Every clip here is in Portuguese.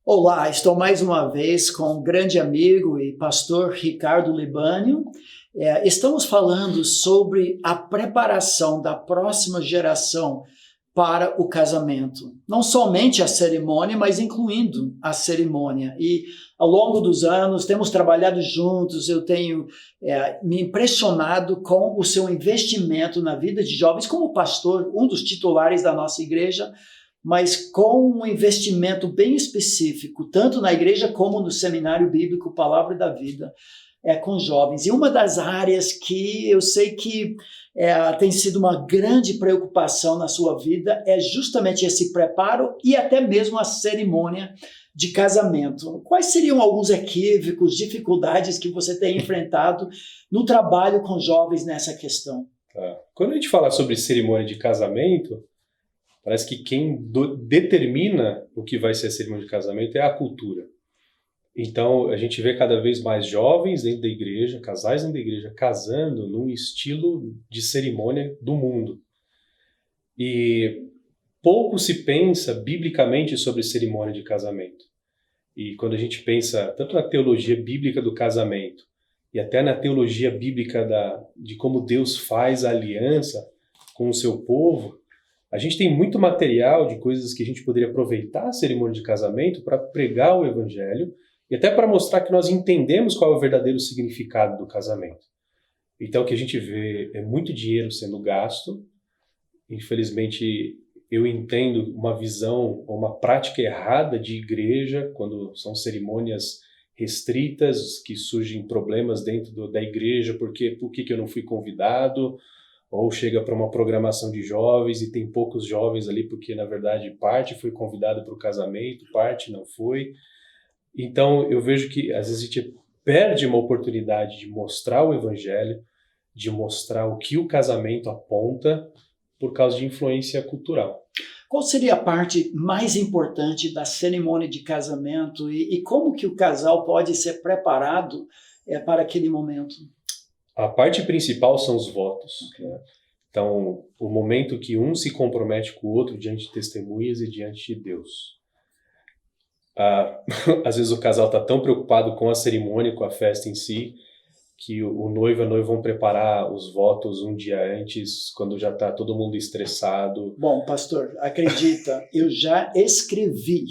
Olá, estou mais uma vez com um grande amigo e pastor Ricardo Libânio. Estamos falando sobre a preparação da próxima geração para o casamento. Não somente a cerimônia, mas incluindo a cerimônia. E ao longo dos anos temos trabalhado juntos, eu tenho me impressionado com o seu investimento na vida de jovens, como pastor, um dos titulares da nossa igreja, mas com um investimento bem específico, tanto na igreja como no seminário bíblico Palavra da Vida, com jovens. E uma das áreas que eu sei que tem sido uma grande preocupação na sua vida é justamente esse preparo e até mesmo a cerimônia de casamento. Quais seriam alguns equívocos, dificuldades que você tem enfrentado no trabalho com jovens nessa questão? Quando a gente fala sobre cerimônia de casamento, parece que quem determina o que vai ser a cerimônia de casamento é a cultura. Então, a gente vê cada vez mais jovens dentro da igreja, casais dentro da igreja, casando num estilo de cerimônia do mundo. E pouco se pensa biblicamente sobre cerimônia de casamento. E quando a gente pensa tanto na teologia bíblica do casamento e até na teologia bíblica de como Deus faz a aliança com o seu povo, a gente tem muito material de coisas que a gente poderia aproveitar a cerimônia de casamento para pregar o evangelho e até para mostrar que nós entendemos qual é o verdadeiro significado do casamento. Então o que a gente vê é muito dinheiro sendo gasto. Infelizmente eu entendo uma visão ou uma prática errada de igreja quando são cerimônias restritas, que surgem problemas dentro da igreja, por que eu não fui convidado? Ou chega para uma programação de jovens e tem poucos jovens ali porque, na verdade, parte foi convidada para o casamento, parte não foi. Então, eu vejo que, às vezes, a gente perde uma oportunidade de mostrar o evangelho, de mostrar o que o casamento aponta por causa de influência cultural. Qual seria a parte mais importante da cerimônia de casamento e como que o casal pode ser preparado para aquele momento? A parte principal são os votos. Né? Então, o momento que um se compromete com o outro diante de testemunhas e diante de Deus. Às vezes o casal está tão preocupado com a cerimônia, com a festa em si, que o noivo e a noiva vão preparar os votos um dia antes, quando já está todo mundo estressado. Bom, pastor, acredita, eu já escrevi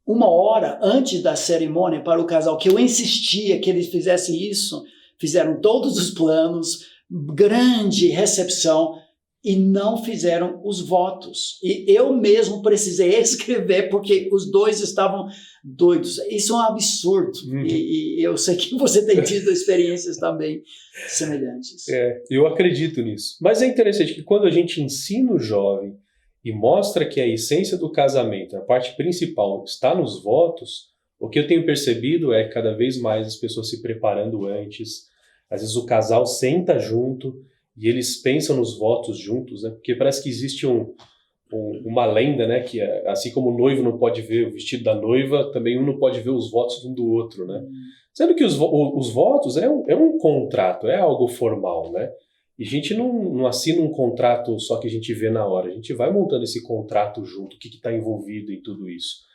1 hora antes da cerimônia para o casal, que eu insistia que eles fizessem isso. Fizeram todos os planos, grande recepção, e não fizeram os votos. E eu mesmo precisei escrever, porque os dois estavam doidos. Isso é um absurdo. E eu sei que você tem tido experiências também semelhantes. Eu acredito nisso. Mas é interessante que quando a gente ensina o jovem e mostra que a essência do casamento, a parte principal, está nos votos, o que eu tenho percebido é cada vez mais as pessoas se preparando antes. Às vezes o casal senta junto e eles pensam nos votos juntos, né? Porque parece que existe uma lenda, né? Que assim como o noivo não pode ver o vestido da noiva, também um não pode ver os votos um do outro, né? Sendo que os votos é um contrato, é algo formal, né? E a gente não assina um contrato só que a gente vê na hora, a gente vai montando esse contrato junto, o que está envolvido em tudo isso.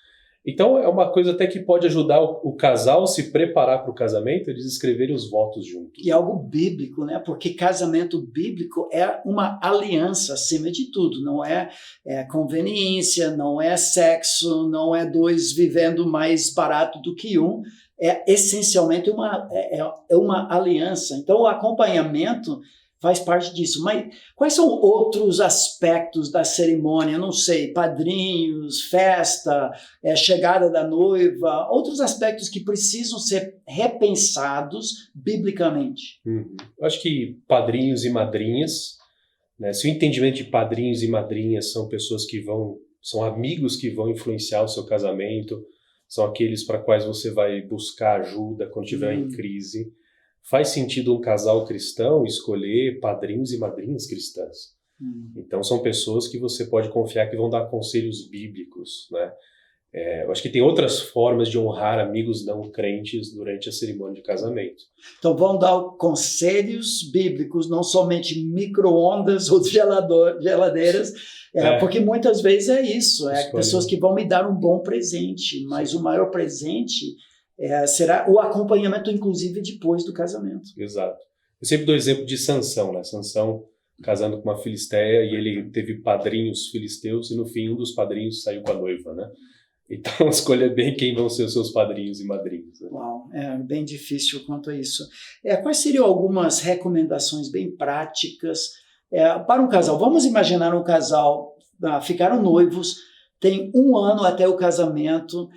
Então é uma coisa até que pode ajudar o casal a se preparar para o casamento, eles escreverem os votos juntos. E algo bíblico, né? Porque casamento bíblico é uma aliança acima de tudo, não é conveniência, não é sexo, não é dois vivendo mais barato do que um, é essencialmente uma aliança. Então o acompanhamento faz parte disso. Mas quais são outros aspectos da cerimônia? Eu não sei, padrinhos, festa, chegada da noiva, outros aspectos que precisam ser repensados biblicamente. Acho que padrinhos e madrinhas, né? Se o entendimento de padrinhos e madrinhas são pessoas são amigos que vão influenciar o seu casamento, são aqueles para quais você vai buscar ajuda quando estiver em crise. Faz sentido um casal cristão escolher padrinhos e madrinhas cristãs. Então são pessoas que você pode confiar que vão dar conselhos bíblicos, né? Eu acho que tem outras formas de honrar amigos não crentes durante a cerimônia de casamento. Então vão dar conselhos bíblicos, não somente micro-ondas ou geladeiras, porque muitas vezes é isso, pessoas que vão me dar um bom presente, mas o maior presente será o acompanhamento, inclusive, depois do casamento. Exato. Eu sempre dou exemplo de Sansão, né? Sansão casando com uma filisteia e ele teve padrinhos filisteus e no fim um dos padrinhos saiu com a noiva, né? Então, escolha bem quem vão ser os seus padrinhos e madrinhas. Né? Uau, é bem difícil quanto a isso. Quais seriam algumas recomendações bem práticas para um casal? Vamos imaginar um casal, ficaram noivos, tem 1 ano até o casamento.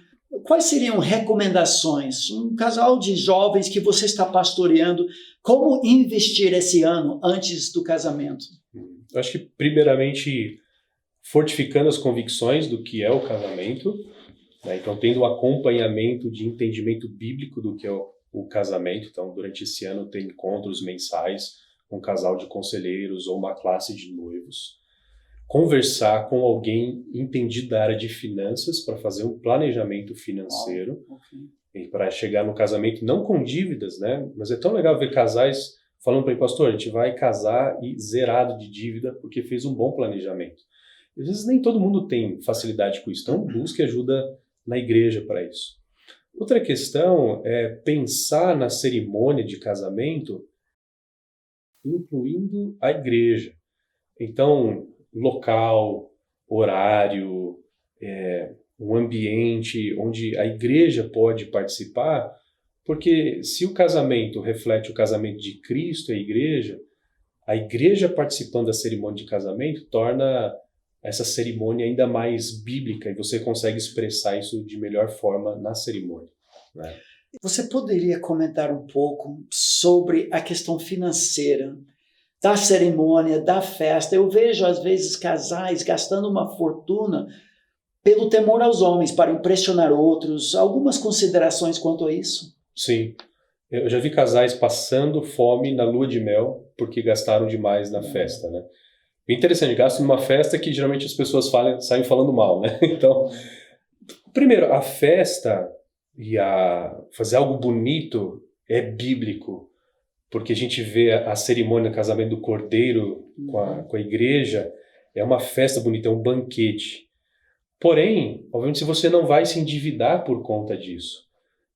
Quais seriam recomendações? Um casal de jovens que você está pastoreando, como investir esse ano antes do casamento? Eu acho que, primeiramente, fortificando as convicções do que é o casamento, né? Então, tendo um acompanhamento de entendimento bíblico do que é o casamento. Então, durante esse ano, tem encontros mensais com um casal de conselheiros ou uma classe de noivos. Conversar com alguém entendido da área de finanças para fazer um planejamento financeiro e para chegar no casamento não com dívidas, né? Mas é tão legal ver casais falando para mim, pastor, a gente vai casar e zerado de dívida porque fez um bom planejamento. Às vezes nem todo mundo tem facilidade com isso, então busque ajuda na igreja para isso. Outra questão é pensar na cerimônia de casamento incluindo a igreja. Então, local, horário, um ambiente onde a igreja pode participar, porque se o casamento reflete o casamento de Cristo e a igreja participando da cerimônia de casamento torna essa cerimônia ainda mais bíblica e você consegue expressar isso de melhor forma na cerimônia, né? Você poderia comentar um pouco sobre a questão financeira da cerimônia, da festa? Eu vejo, às vezes, casais gastando uma fortuna pelo temor aos homens, para impressionar outros. Algumas considerações quanto a isso? Sim. Eu já vi casais passando fome na lua de mel porque gastaram demais na festa, né? É interessante, gastam numa festa que geralmente as pessoas saem falando mal, né? Então, primeiro, a festa e fazer algo bonito é bíblico, porque a gente vê a cerimônia do casamento do Cordeiro com a igreja, é uma festa bonita, é um banquete. Porém, obviamente, você não vai se endividar por conta disso,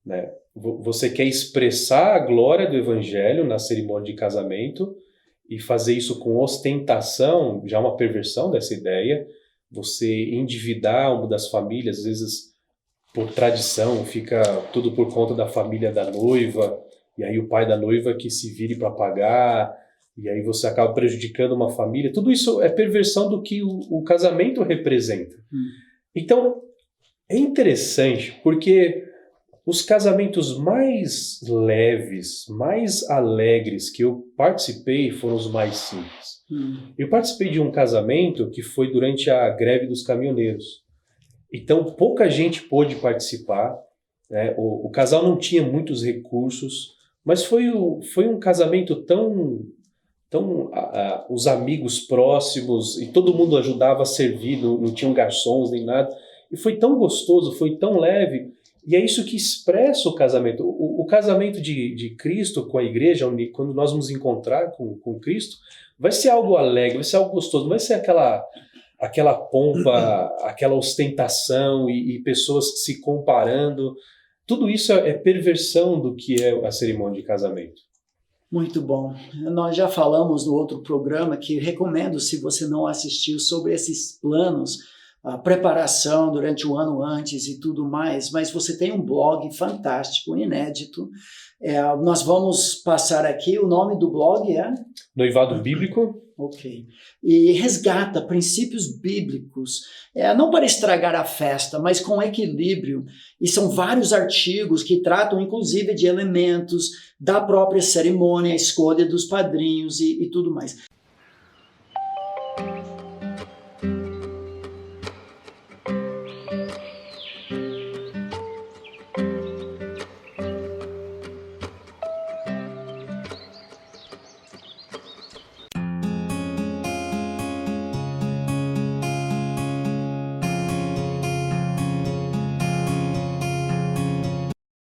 né? Você quer expressar a glória do evangelho na cerimônia de casamento e fazer isso com ostentação, já uma perversão dessa ideia. Você endividar uma das famílias, às vezes por tradição, fica tudo por conta da família da noiva, e aí o pai da noiva que se vire para pagar, e aí você acaba prejudicando uma família. Tudo isso é perversão do que o casamento representa. Então, é interessante, porque os casamentos mais leves, mais alegres que eu participei foram os mais simples. Eu participei de um casamento que foi durante a greve dos caminhoneiros. Então, pouca gente pôde participar, né? O casal não tinha muitos recursos, mas foi um casamento tão os amigos próximos, e todo mundo ajudava a servir, não tinham garçons nem nada. E foi tão gostoso, foi tão leve. E é isso que expressa o casamento. O casamento de Cristo com a igreja, quando nós nos encontrar com Cristo, vai ser algo alegre, vai ser algo gostoso, não vai ser aquela pompa, aquela ostentação e pessoas se comparando. Tudo isso é perversão do que é a cerimônia de casamento. Muito bom. Nós já falamos no outro programa que recomendo, se você não assistiu, sobre esses planos, a preparação durante o ano antes e tudo mais, mas você tem um blog fantástico, inédito. Nós vamos passar aqui, o nome do blog é? Noivado Bíblico. Ok. E resgata princípios bíblicos, não para estragar a festa, mas com equilíbrio. E são vários artigos que tratam, inclusive, de elementos da própria cerimônia, a escolha dos padrinhos e tudo mais.